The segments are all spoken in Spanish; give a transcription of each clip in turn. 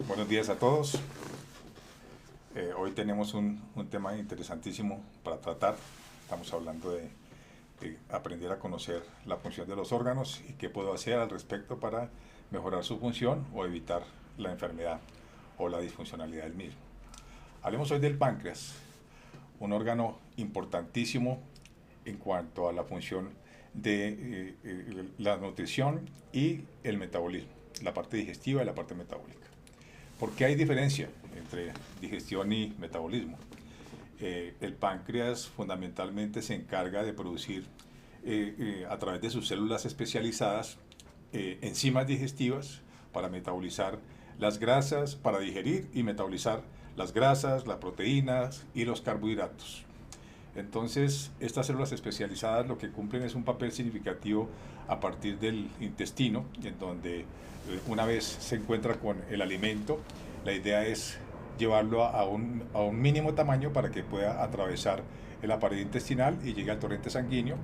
Buenos días a todos. Hoy tenemos un tema interesantísimo para tratar. Estamos hablando de aprender a conocer la función de los órganos y qué puedo hacer al respecto para mejorar su función o evitar la enfermedad o la disfuncionalidad del mismo. Hablemos hoy del páncreas, un órgano importantísimo en cuanto a la función de la nutrición y el metabolismo, la parte digestiva y la parte metabólica. ¿Por qué hay diferencia entre digestión y metabolismo? El páncreas fundamentalmente se encarga de producir a través de sus células especializadas enzimas digestivas para metabolizar las grasas, para digerir y metabolizar las grasas, las proteínas y los carbohidratos. Entonces, estas células especializadas lo que cumplen es un papel significativo a partir del intestino, en donde una vez se encuentra con el alimento, la idea es llevarlo a un mínimo tamaño para que pueda atravesar la pared intestinal y llegue al torrente sanguíneo,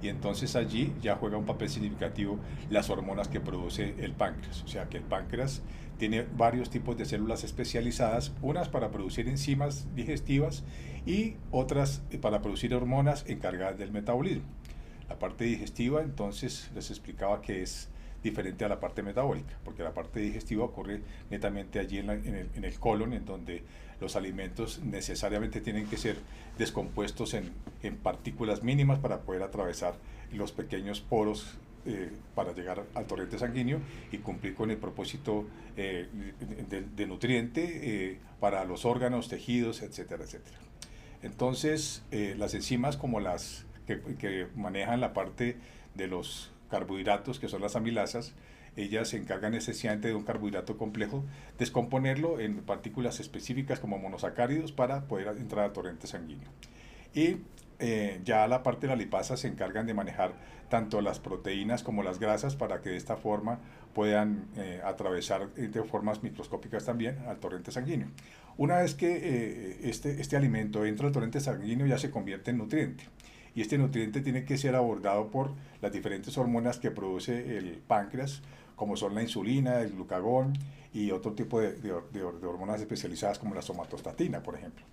y entonces allí ya juega un papel significativo las hormonas que produce el páncreas. O sea que el páncreas tiene varios tipos de células especializadas, unas para producir enzimas digestivas y otras para producir hormonas encargadas del metabolismo. La parte digestiva, entonces, les explicaba que es diferente a la parte metabólica, porque la parte digestiva ocurre netamente allí en el colon, en donde los alimentos necesariamente tienen que ser descompuestos en partículas mínimas para poder atravesar los pequeños poros para llegar al torrente sanguíneo y cumplir con el propósito de nutriente para los órganos, tejidos, etcétera, etcétera. Entonces, las enzimas como las que manejan la parte de los carbohidratos, que son las amilasas, ellas se encargan esencialmente de un carbohidrato complejo, descomponerlo en partículas específicas como monosacáridos para poder entrar al torrente sanguíneo. Y ya la parte de la lipasa se encargan de manejar tanto las proteínas como las grasas para que de esta forma puedan atravesar de formas microscópicas también al torrente sanguíneo. Una vez que este alimento entra al torrente sanguíneo ya se convierte en nutriente. Y este nutriente tiene que ser abordado por las diferentes hormonas que produce el páncreas, como son la insulina, el glucagón y otro tipo de hormonas especializadas como la somatostatina, por ejemplo.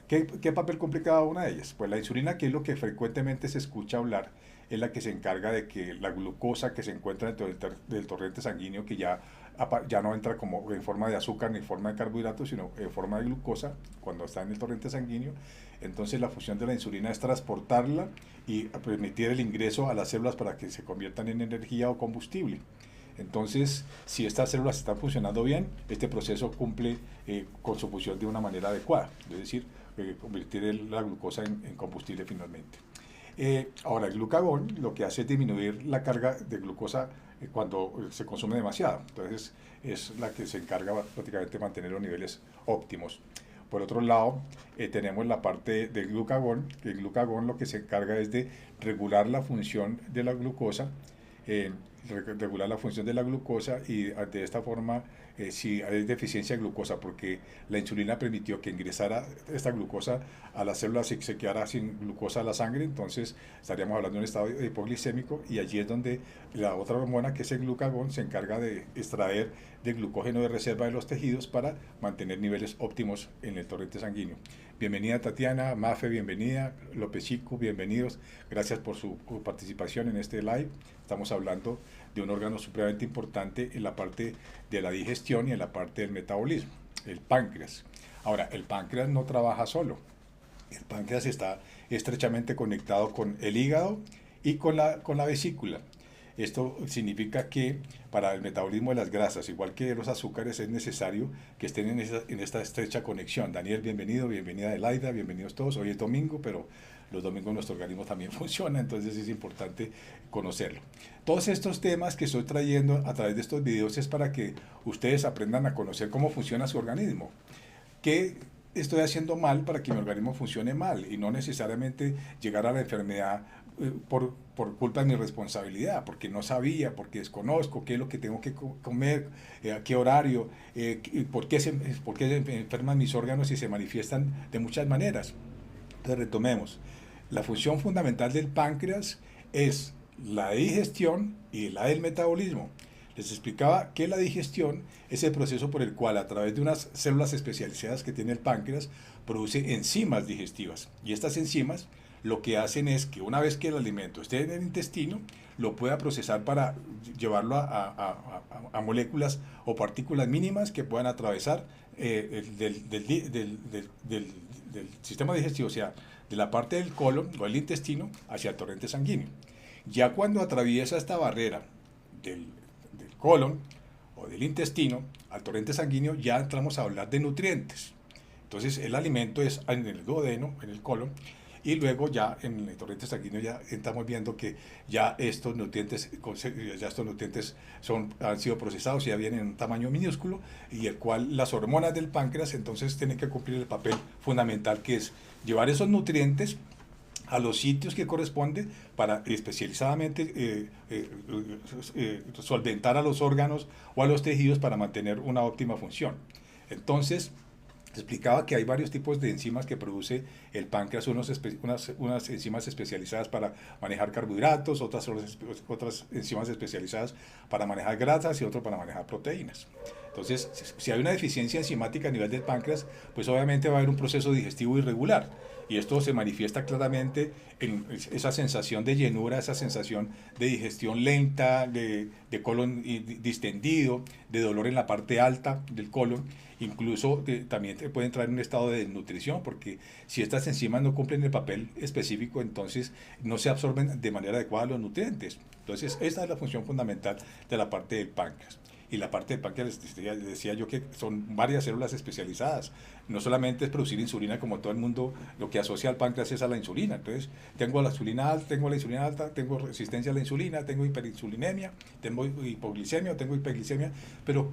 ¿Qué papel cumple cada una de ellas? Pues la insulina, que es lo que frecuentemente se escucha hablar, es la que se encarga de que la glucosa que se encuentra dentro del torrente sanguíneo, que ya no entra como en forma de azúcar ni en forma de carbohidratos, sino en forma de glucosa cuando está en el torrente sanguíneo. Entonces la función de la insulina es transportarla y permitir el ingreso a las células para que se conviertan en energía o combustible. Entonces, si estas células están funcionando bien, este proceso cumple con su función de una manera adecuada, es decir, convertir la glucosa en combustible finalmente. Ahora, el glucagón lo que hace es disminuir la carga de glucosa cuando se consume demasiado. Entonces, es la que se encarga prácticamente de mantener los niveles óptimos. Por otro lado, tenemos la parte del glucagón, que el glucagón lo que se encarga es de regular la función de la glucosa, regular la función de la glucosa y de esta forma si hay deficiencia de glucosa, porque la insulina permitió que ingresara esta glucosa a las células y se quedara sin glucosa a la sangre, entonces estaríamos hablando de un estado hipoglicémico, y allí es donde la otra hormona, que es el glucagón, se encarga de extraer del glucógeno de reserva de los tejidos para mantener niveles óptimos en el torrente sanguíneo. Bienvenida Tatiana, Mafe, bienvenida, López Chico, bienvenidos, gracias por su participación en este live. Estamos hablando de un órgano supremamente importante en la parte de la digestión y en la parte del metabolismo, el páncreas. Ahora, el páncreas no trabaja solo. El páncreas está estrechamente conectado con el hígado y con la vesícula. Esto significa que para el metabolismo de las grasas, igual que de los azúcares, es necesario que estén en esta estrecha conexión. Daniel, bienvenido, bienvenida Elaida, bienvenidos todos. Hoy es domingo, pero los domingos nuestro organismo también funciona, entonces es importante conocerlo. Todos estos temas que estoy trayendo a través de estos videos es para que ustedes aprendan a conocer cómo funciona su organismo. ¿Qué estoy haciendo mal para que mi organismo funcione mal? Y no necesariamente llegar a la enfermedad por culpa de mi responsabilidad, porque no sabía, porque desconozco qué es lo que tengo que comer, a qué horario, por qué se enferman mis órganos y se manifiestan de muchas maneras. Entonces retomemos. La función fundamental del páncreas es la de digestión y la del metabolismo. Les explicaba que la digestión es el proceso por el cual a través de unas células especializadas que tiene el páncreas produce enzimas digestivas. Y estas enzimas lo que hacen es que una vez que el alimento esté en el intestino, lo pueda procesar para llevarlo a moléculas o partículas mínimas que puedan atravesar del sistema digestivo, o sea, de la parte del colon o el intestino hacia el torrente sanguíneo. Ya cuando atraviesa esta barrera del colon o del intestino al torrente sanguíneo, ya entramos a hablar de nutrientes. Entonces el alimento es en el duodeno, en el colon, y luego ya en el torrente sanguíneo ya estamos viendo que ya estos nutrientes han sido procesados y ya vienen en un tamaño minúsculo, y el cual las hormonas del páncreas entonces tienen que cumplir el papel fundamental, que es llevar esos nutrientes a los sitios que corresponde para especializadamente solventar a los órganos o a los tejidos para mantener una óptima función. Entonces, explicaba que hay varios tipos de enzimas que produce el páncreas, unas enzimas especializadas para manejar carbohidratos, otras enzimas especializadas para manejar grasas y otras para manejar proteínas. Entonces, si hay una deficiencia enzimática a nivel del páncreas, pues obviamente va a haber un proceso digestivo irregular. Y esto se manifiesta claramente en esa sensación de llenura, esa sensación de digestión lenta, de colon distendido, de dolor en la parte alta del colon. Incluso también puede entrar en un estado de desnutrición, porque si estas enzimas no cumplen el papel específico, entonces no se absorben de manera adecuada los nutrientes. Entonces, esta es la función fundamental de la parte del páncreas. Y la parte del páncreas, les decía yo que son varias células especializadas. No solamente es producir insulina, como todo el mundo lo que asocia al páncreas es a la insulina. Entonces, tengo la insulina alta, tengo resistencia a la insulina, tengo hiperinsulinemia, tengo hipoglicemia, tengo hiperglicemia. Pero,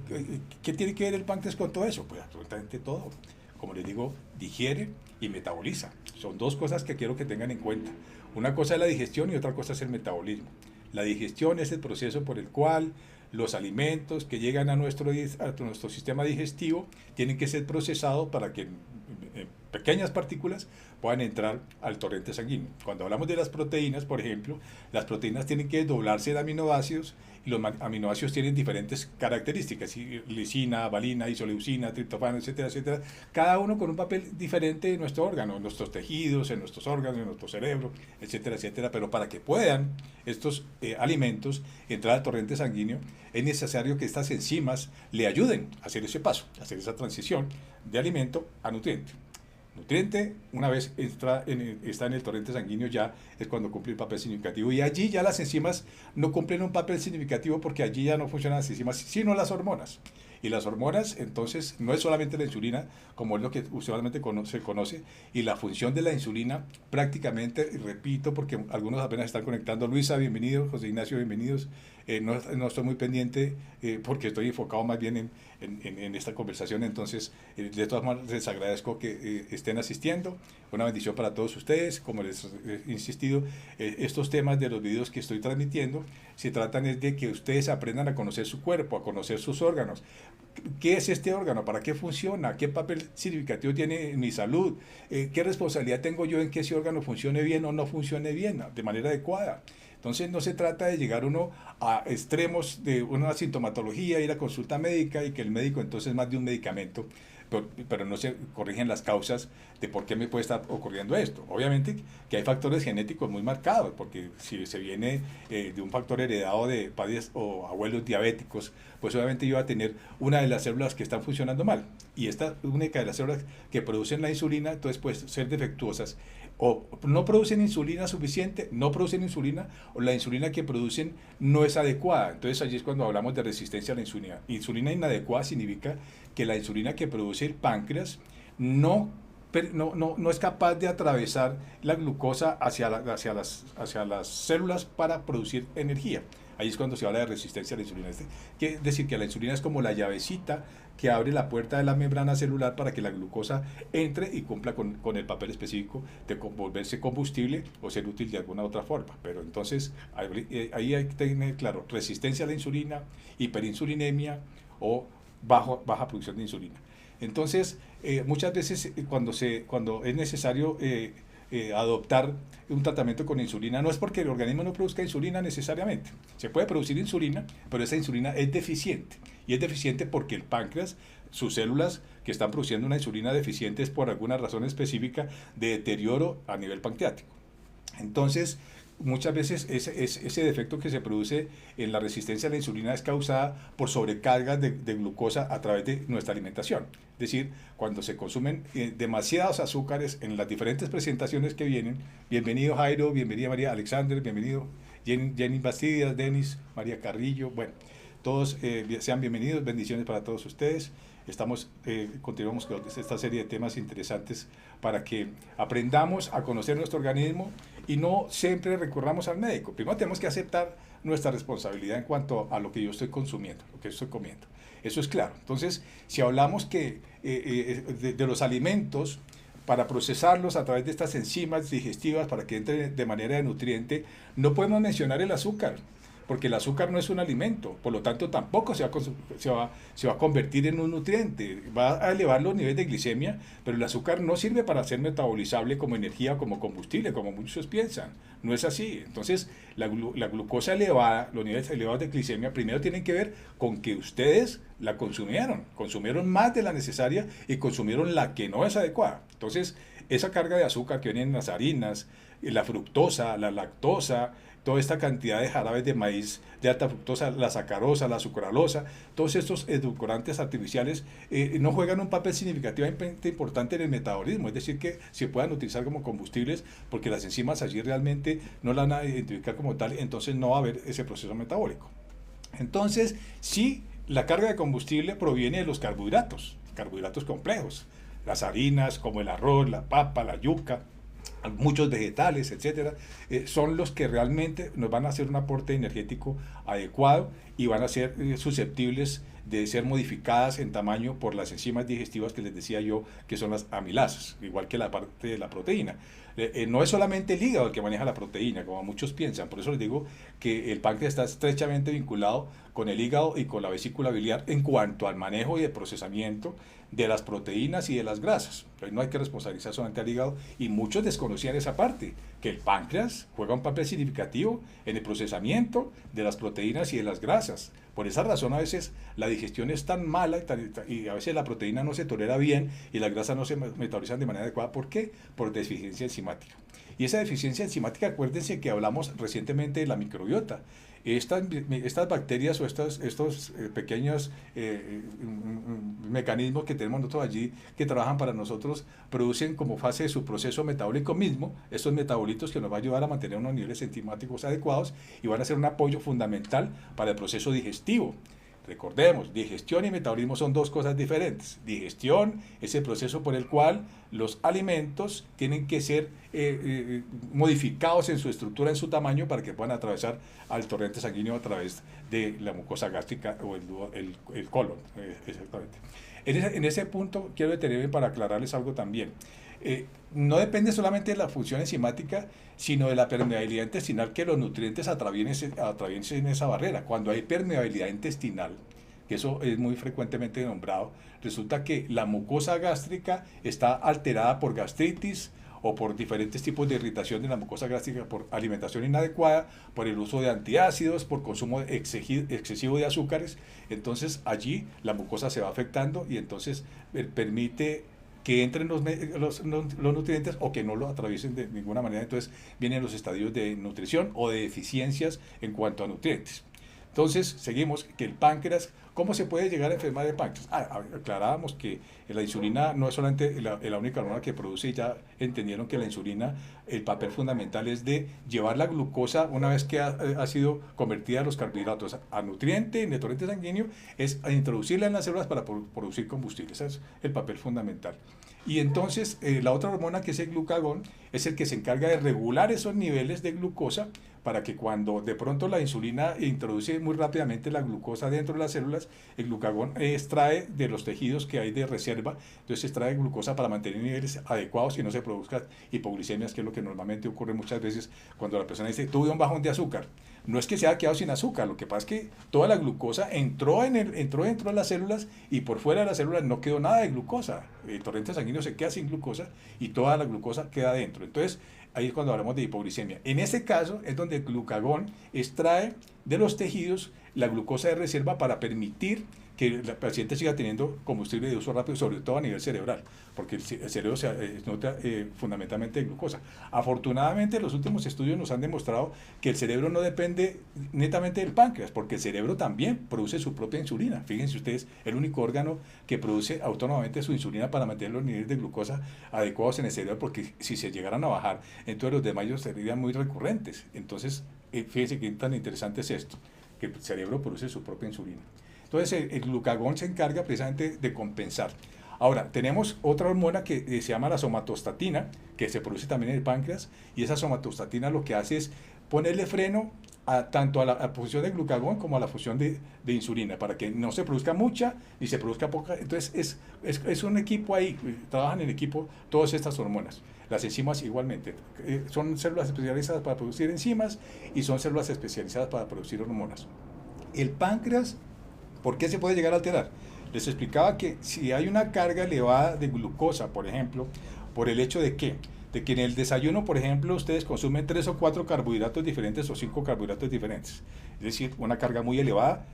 ¿qué tiene que ver el páncreas con todo eso? Pues absolutamente todo. Como les digo, digiere y metaboliza. Son dos cosas que quiero que tengan en cuenta. Una cosa es la digestión y otra cosa es el metabolismo. La digestión es el proceso por el cual los alimentos que llegan a nuestro sistema digestivo tienen que ser procesados para que pequeñas partículas puedan entrar al torrente sanguíneo. Cuando hablamos de las proteínas, por ejemplo, las proteínas tienen que doblarse de aminoácidos, y los aminoácidos tienen diferentes características: lisina, valina, isoleucina, triptofano, etcétera, etcétera, cada uno con un papel diferente en nuestro órgano, en nuestros tejidos, en nuestros órganos, en nuestro cerebro, etcétera, etcétera. Pero para que puedan estos alimentos entrar al torrente sanguíneo, es necesario que estas enzimas le ayuden a hacer ese paso, a hacer esa transición de alimento a nutriente. Nutriente, una vez está en el torrente sanguíneo, ya es cuando cumple el papel significativo, y allí ya las enzimas no cumplen un papel significativo, porque allí ya no funcionan las enzimas, sino las hormonas. Y las hormonas, entonces, no es solamente la insulina, como es lo que usualmente se conoce, y la función de la insulina prácticamente, y repito, porque algunos apenas están conectando. Luisa, bienvenido. José Ignacio, bienvenidos. No estoy muy pendiente, porque estoy enfocado más bien en esta conversación. Entonces, de todas maneras, les agradezco que estén asistiendo. Una bendición para todos ustedes. Como les he insistido, estos temas de los videos que estoy transmitiendo se tratan es de que ustedes aprendan a conocer su cuerpo, a conocer sus órganos. ¿Qué es este órgano? ¿Para qué funciona? ¿Qué papel significativo tiene en mi salud? ¿Qué responsabilidad tengo yo en que ese órgano funcione bien o no funcione bien, de manera adecuada? Entonces, no se trata de llegar uno a extremos de una sintomatología, ir a consulta médica, y que el médico entonces más de un medicamento, pero no se corrigen las causas de por qué me puede estar ocurriendo esto. Obviamente que hay factores genéticos muy marcados, porque si se viene de un factor heredado de padres o abuelos diabéticos, pues obviamente yo voy a tener una de las células que están funcionando mal, y esta única de las células que producen la insulina, entonces puede ser defectuosas, o no producen insulina suficiente, no producen insulina, o la insulina que producen no es adecuada. Entonces allí es cuando hablamos de resistencia a la insulina. Insulina inadecuada significa que la insulina que produce el páncreas no es capaz de atravesar la glucosa hacia las células para producir energía. Ahí es cuando se habla de resistencia a la insulina. Es decir, que la insulina es como la llavecita que abre la puerta de la membrana celular para que la glucosa entre y cumpla con el papel específico de volverse combustible o ser útil de alguna otra forma. Pero entonces ahí hay que tener claro: resistencia a la insulina, hiperinsulinemia o baja producción de insulina. Entonces, muchas veces cuando es necesario adoptar un tratamiento con insulina, no es porque el organismo no produzca insulina necesariamente. Se puede producir insulina, pero esa insulina es deficiente. Y es deficiente porque el páncreas, sus células que están produciendo una insulina deficiente es por alguna razón específica de deterioro a nivel pancreático. Entonces, muchas veces ese defecto que se produce en la resistencia a la insulina es causada por sobrecargas de glucosa a través de nuestra alimentación. Es decir, cuando se consumen demasiados azúcares en las diferentes presentaciones que vienen. Bienvenido Jairo, bienvenida María Alexander, bienvenido Jenny Bastidas, Denis, María Carrillo, bueno, todos sean bienvenidos, bendiciones para todos ustedes. Continuamos con esta serie de temas interesantes para que aprendamos a conocer nuestro organismo y no siempre recurramos al médico. Primero tenemos que aceptar nuestra responsabilidad en cuanto a lo que yo estoy consumiendo, lo que estoy comiendo. Eso es claro. Entonces, si hablamos de los alimentos, para procesarlos a través de estas enzimas digestivas, para que entren de manera de nutriente, no podemos mencionar el azúcar, porque el azúcar no es un alimento, por lo tanto tampoco se va a convertir en un nutriente, va a elevar los niveles de glicemia, pero el azúcar no sirve para ser metabolizable como energía, como combustible, como muchos piensan, no es así. Entonces la glucosa elevada, los niveles elevados de glicemia, primero tienen que ver con que ustedes la consumieron más de la necesaria y consumieron la que no es adecuada. Entonces esa carga de azúcar que viene en las harinas, la fructosa, la lactosa, toda esta cantidad de jarabes de maíz de alta fructosa, la sacarosa, la sucralosa, todos estos edulcorantes artificiales no juegan un papel significativamente importante en el metabolismo, es decir, que se puedan utilizar como combustibles porque las enzimas allí realmente no la van a identificar como tal, entonces no va a haber ese proceso metabólico. Entonces, sí, la carga de combustible proviene de los carbohidratos complejos, las harinas como el arroz, la papa, la yuca, muchos vegetales, etcétera, son los que realmente nos van a hacer un aporte energético adecuado y van a ser susceptibles de ser modificadas en tamaño por las enzimas digestivas que les decía yo, que son las amilasas, igual que la parte de la proteína. No es solamente el hígado el que maneja la proteína, como muchos piensan, por eso les digo que el páncreas está estrechamente vinculado con el hígado y con la vesícula biliar en cuanto al manejo y el procesamiento de las proteínas y de las grasas. Entonces no hay que responsabilizar solamente al hígado y muchos desconocían esa parte, que el páncreas juega un papel significativo en el procesamiento de las proteínas y de las grasas. Por esa razón a veces la digestión es tan mala y a veces la proteína no se tolera bien y las grasas no se metabolizan de manera adecuada. ¿Por qué? Por deficiencia enzimática. Y esa deficiencia enzimática, acuérdense que hablamos recientemente de la microbiota. Estas bacterias o estos pequeños mecanismos que tenemos nosotros allí que trabajan para nosotros producen como fase de su proceso metabólico mismo estos metabolitos que nos va a ayudar a mantener unos niveles enzimáticos adecuados y van a ser un apoyo fundamental para el proceso digestivo. Recordemos, digestión y metabolismo son dos cosas diferentes. Digestión es el proceso por el cual los alimentos tienen que ser modificados en su estructura, en su tamaño, para que puedan atravesar al torrente sanguíneo a través de la mucosa gástrica o el colon. Exactamente. En ese punto quiero detenerme para aclararles algo también. No depende solamente de la función enzimática, sino de la permeabilidad intestinal, que los nutrientes atraviesen esa barrera. Cuando hay permeabilidad intestinal, que eso es muy frecuentemente nombrado, resulta que la mucosa gástrica está alterada por gastritis o por diferentes tipos de irritación de la mucosa gástrica, por alimentación inadecuada, por el uso de antiácidos, por consumo excesivo de azúcares. Entonces allí la mucosa se va afectando y entonces permite que entren los nutrientes o que no lo atraviesen de ninguna manera. Entonces vienen los estadios de nutrición o de deficiencias en cuanto a nutrientes. Entonces seguimos que el páncreas, ¿cómo se puede llegar a enfermar el páncreas? Aclarábamos que la insulina no es solamente la única hormona que produce, y ya entendieron que la insulina, el papel fundamental es de llevar la glucosa, una vez que ha sido convertida a los carbohidratos a nutriente, en el torrente sanguíneo, es a introducirla en las células para producir combustible. Ese es el papel fundamental. Y entonces la otra hormona, que es el glucagón, es el que se encarga de regular esos niveles de glucosa para que cuando de pronto la insulina introduce muy rápidamente la glucosa dentro de las células, el glucagón extrae de los tejidos que hay de reserva, entonces extrae glucosa para mantener niveles adecuados y no se produzcan hipoglicemias, que es lo que normalmente ocurre muchas veces cuando la persona dice, tuve un bajón de azúcar. No es que se haya quedado sin azúcar, lo que pasa es que toda la glucosa entró dentro de las células y por fuera de las células no quedó nada de glucosa. El torrente sanguíneo se queda sin glucosa y toda la glucosa queda dentro. Entonces, ahí es cuando hablamos de hipoglicemia. En este caso es donde el glucagón extrae de los tejidos la glucosa de reserva para permitir que el paciente siga teniendo combustible de uso rápido, sobre todo a nivel cerebral, porque el cerebro se nutre fundamentalmente de glucosa. Afortunadamente, los últimos estudios nos han demostrado que el cerebro no depende netamente del páncreas, porque el cerebro también produce su propia insulina. Fíjense ustedes, el único órgano que produce autónomamente su insulina para mantener los niveles de glucosa adecuados en el cerebro, porque si se llegaran a bajar, entonces los desmayos serían muy recurrentes. Entonces, fíjense qué tan interesante es esto, que el cerebro produce su propia insulina. Entonces el glucagón se encarga precisamente de compensar. Ahora, tenemos otra hormona que se llama la somatostatina, que se produce también en el páncreas, y esa somatostatina lo que hace es ponerle freno tanto a la función de glucagón como a la función de insulina, para que no se produzca mucha ni se produzca poca. Entonces es un equipo ahí, trabajan en equipo todas estas hormonas. Las enzimas igualmente, son células especializadas para producir enzimas y son células especializadas para producir hormonas. El páncreas, ¿por qué se puede llegar a alterar? Les explicaba que si hay una carga elevada de glucosa, por ejemplo, por el hecho de que en el desayuno, por ejemplo, ustedes consumen 3 o 4 carbohidratos diferentes o 5 carbohidratos diferentes. Es decir, una carga muy elevada,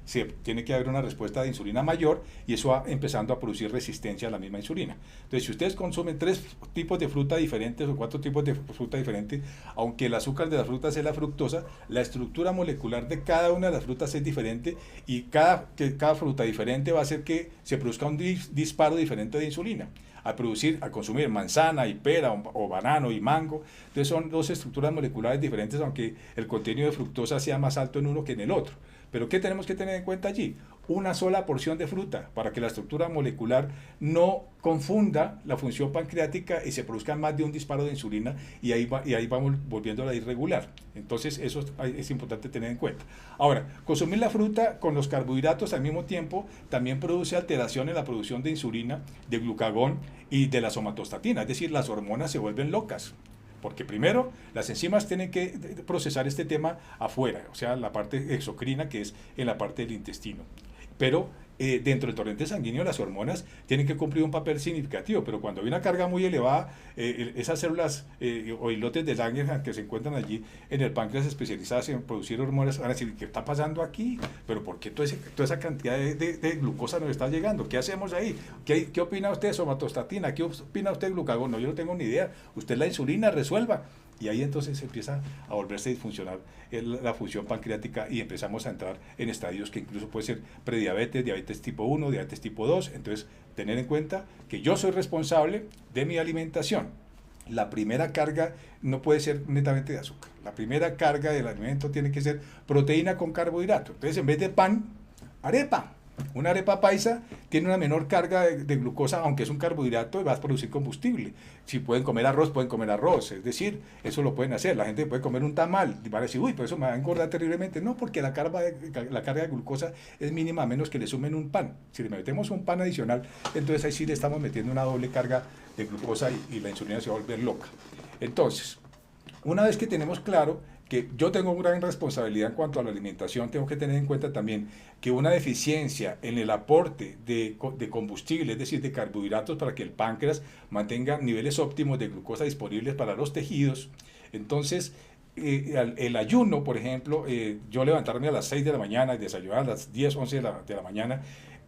tiene que haber una respuesta de insulina mayor y eso va empezando a producir resistencia a la misma insulina. Entonces, si ustedes consumen 3 tipos de fruta diferentes o 4 tipos de fruta diferentes, aunque el azúcar de las frutas es la fructosa, la estructura molecular de cada una de las frutas es diferente y cada fruta diferente va a hacer que se produzca un disparo diferente de insulina. A consumir manzana y pera o banano y mango. Entonces son dos estructuras moleculares diferentes, aunque el contenido de fructosa sea más alto en uno que en el otro. Pero ¿qué tenemos que tener en cuenta allí? Una sola porción de fruta para que la estructura molecular no confunda la función pancreática y se produzca más de un disparo de insulina y ahí vamos volviéndola irregular. Entonces eso es importante tener en cuenta. Ahora, consumir la fruta con los carbohidratos al mismo tiempo también produce alteración en la producción de insulina, de glucagón y de la somatostatina, es decir, las hormonas se vuelven locas. Porque primero las enzimas tienen que procesar este tema afuera, o sea, la parte exocrina que es en la parte del intestino. Pero dentro del torrente sanguíneo las hormonas tienen que cumplir un papel significativo, pero cuando hay una carga muy elevada, esas células o islotes de Langerhans que se encuentran allí en el páncreas especializadas en producir hormonas van a decir, ¿qué está pasando aquí? ¿Pero por qué toda esa cantidad de glucosa nos está llegando? ¿Qué hacemos ahí? ¿Qué opina usted de somatostatina? ¿Qué opina usted de glucagón? No, yo no tengo ni idea. Usted la insulina resuelva. Y ahí entonces empieza a volverse disfuncional la función pancreática y empezamos a entrar en estadios que incluso puede ser prediabetes, diabetes tipo 1, diabetes tipo 2. Entonces, tener en cuenta que yo soy responsable de mi alimentación. La primera carga no puede ser netamente de azúcar. La primera carga del alimento tiene que ser proteína con carbohidrato. Entonces, en vez de pan, arepa. Una arepa paisa tiene una menor carga de glucosa, aunque es un carbohidrato y va a producir combustible. Si pueden comer arroz, pueden comer arroz. Es decir, eso lo pueden hacer. La gente puede comer un tamal y va a decir, uy, pero eso me va a engordar terriblemente. No, porque la carga de glucosa es mínima a menos que le sumen un pan. Si le metemos un pan adicional, entonces ahí sí le estamos metiendo una doble carga de glucosa y la insulina se va a volver loca. Entonces, una vez que tenemos claro que yo tengo una gran responsabilidad en cuanto a la alimentación, tengo que tener en cuenta también que una deficiencia en el aporte de combustible, es decir, de carbohidratos para que el páncreas mantenga niveles óptimos de glucosa disponibles para los tejidos. Entonces, el ayuno, por ejemplo, yo levantarme a las 6 de la mañana y desayunar a las 10, 11 de la mañana,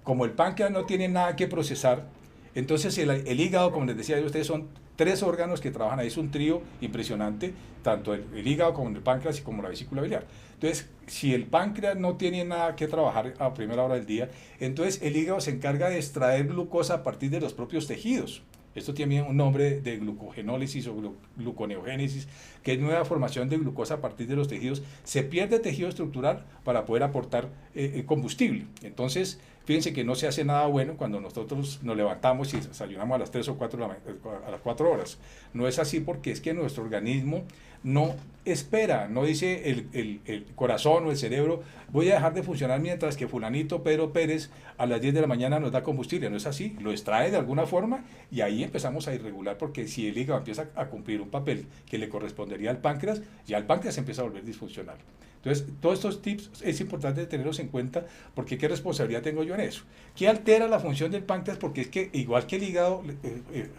como el páncreas no tiene nada que procesar, entonces el hígado, como les decía yo, ustedes son 3 órganos que trabajan ahí, es un trío impresionante, tanto el hígado como el páncreas y como la vesícula biliar. Entonces, si el páncreas no tiene nada que trabajar a primera hora del día, entonces el hígado se encarga de extraer glucosa a partir de los propios tejidos. Esto tiene un nombre de glucogenólisis o gluconeogénesis, que es nueva formación de glucosa a partir de los tejidos. Se pierde tejido estructural para poder aportar combustible. Entonces, Fíjense que no se hace nada bueno cuando nosotros nos levantamos y desayunamos a las 3 o 4 a las 4 horas. No es así porque es que nuestro organismo no espera, no dice el corazón o el cerebro, voy a dejar de funcionar mientras que fulanito Pedro Pérez a las 10 de la mañana nos da combustible. No es así, lo extrae de alguna forma y ahí empezamos a irregular, porque si el hígado empieza a cumplir un papel que le correspondería al páncreas, ya el páncreas empieza a volver disfuncional. Entonces, todos estos tips es importante tenerlos en cuenta, porque ¿qué responsabilidad tengo yo en eso? ¿Qué altera la función del páncreas? Porque es que, igual que el hígado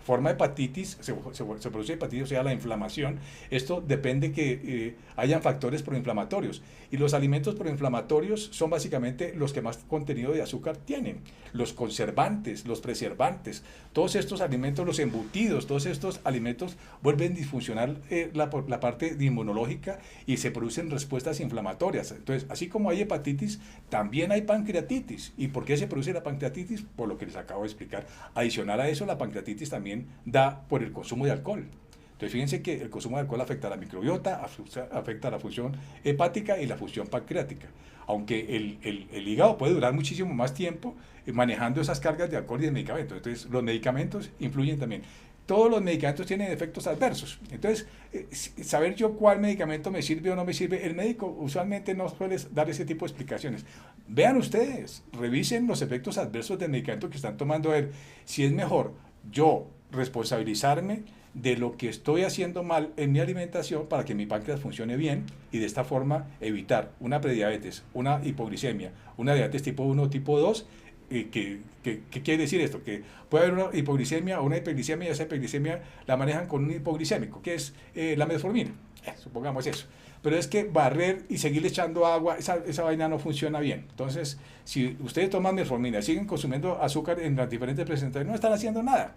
forma hepatitis, se produce hepatitis, o sea, la inflamación. Esto depende que hayan factores proinflamatorios. Y los alimentos proinflamatorios son básicamente los que más contenido de azúcar tienen. Los conservantes, los preservantes, todos estos alimentos, los embutidos, todos estos alimentos vuelven disfuncional la parte inmunológica y se producen respuestas inflamatorias. Entonces, así como hay hepatitis, también hay pancreatitis. ¿Y por qué se produce la pancreatitis? Por lo que les acabo de explicar. Adicional a eso, la pancreatitis también da por el consumo de alcohol. Entonces, fíjense que el consumo de alcohol afecta a la microbiota, afecta a la función hepática y la función pancreática. Aunque el hígado puede durar muchísimo más tiempo manejando esas cargas de alcohol y de medicamentos. Entonces, los medicamentos influyen también. Todos los medicamentos tienen efectos adversos. Entonces, saber yo cuál medicamento me sirve o no me sirve, el médico usualmente no suele dar ese tipo de explicaciones. Vean ustedes, revisen los efectos adversos del medicamento que están tomando, a ver si es mejor yo responsabilizarme de lo que estoy haciendo mal en mi alimentación para que mi páncreas funcione bien y de esta forma evitar una prediabetes, una hipoglicemia, una diabetes tipo 1 o tipo 2. ¿Qué quiere decir esto? Que puede haber una hipoglicemia o una hiperglicemia, y esa hiperglicemia la manejan con un hipoglicémico, que es la metformina, supongamos eso. Pero es que barrer y seguirle echando agua, esa vaina no funciona bien. Entonces, si ustedes toman metformina y siguen consumiendo azúcar en las diferentes presentaciones, no están haciendo nada.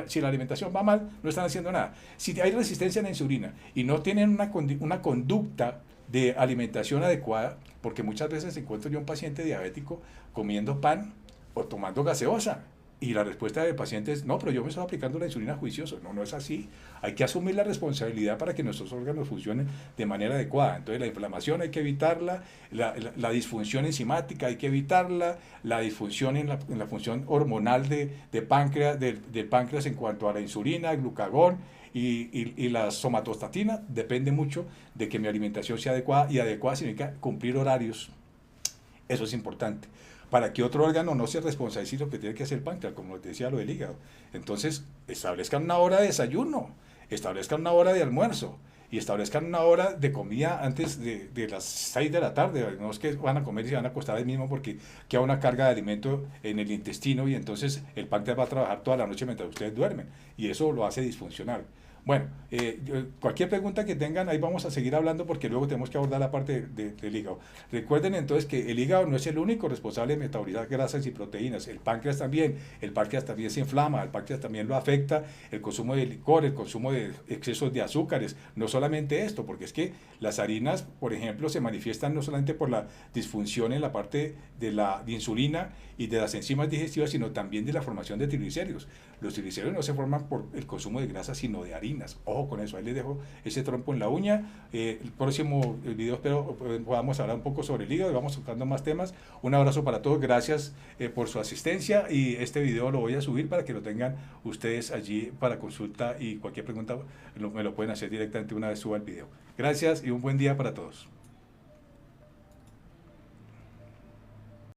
Si la alimentación va mal, no están haciendo nada. Si hay resistencia a la insulina y no tienen una conducta de alimentación adecuada, porque muchas veces encuentro yo un paciente diabético comiendo pan o tomando gaseosa, y la respuesta del paciente es, no, pero yo me estoy aplicando la insulina juicioso. No, no es así. Hay que asumir la responsabilidad para que nuestros órganos funcionen de manera adecuada. Entonces, la inflamación hay que evitarla, la disfunción enzimática hay que evitarla, la disfunción en la función hormonal del páncreas en cuanto a la insulina, el glucagón y la somatostatina, depende mucho de que mi alimentación sea adecuada, y adecuada significa cumplir horarios. Eso es importante, para que otro órgano no se responsabilice lo que tiene que hacer el páncreas, como les decía, lo del hígado. Entonces, establezcan una hora de desayuno, establezcan una hora de almuerzo y establezcan una hora de comida antes de las 6 de la tarde. No es que van a comer y se van a acostar ahí mismo, porque queda una carga de alimento en el intestino y entonces el páncreas va a trabajar toda la noche mientras ustedes duermen y eso lo hace disfuncional. Bueno, cualquier pregunta que tengan, ahí vamos a seguir hablando, porque luego tenemos que abordar la parte del hígado. Recuerden entonces que el hígado no es el único responsable de metabolizar grasas y proteínas, el páncreas también se inflama, el páncreas también lo afecta, el consumo de licor, el consumo de excesos de azúcares, no solamente esto, porque es que las harinas, por ejemplo, se manifiestan no solamente por la disfunción en la parte de la insulina y de las enzimas digestivas, sino también de la formación de triglicéridos. Los triglicéridos no se forman por el consumo de grasas, sino de harinas. Ojo con eso, ahí les dejo ese trompo en la uña. El próximo video espero podamos hablar un poco sobre el hígado y vamos tocando más temas. Un abrazo para todos, gracias por su asistencia, y este video lo voy a subir para que lo tengan ustedes allí para consulta, y cualquier pregunta me lo pueden hacer directamente una vez suba el video. Gracias y un buen día para todos.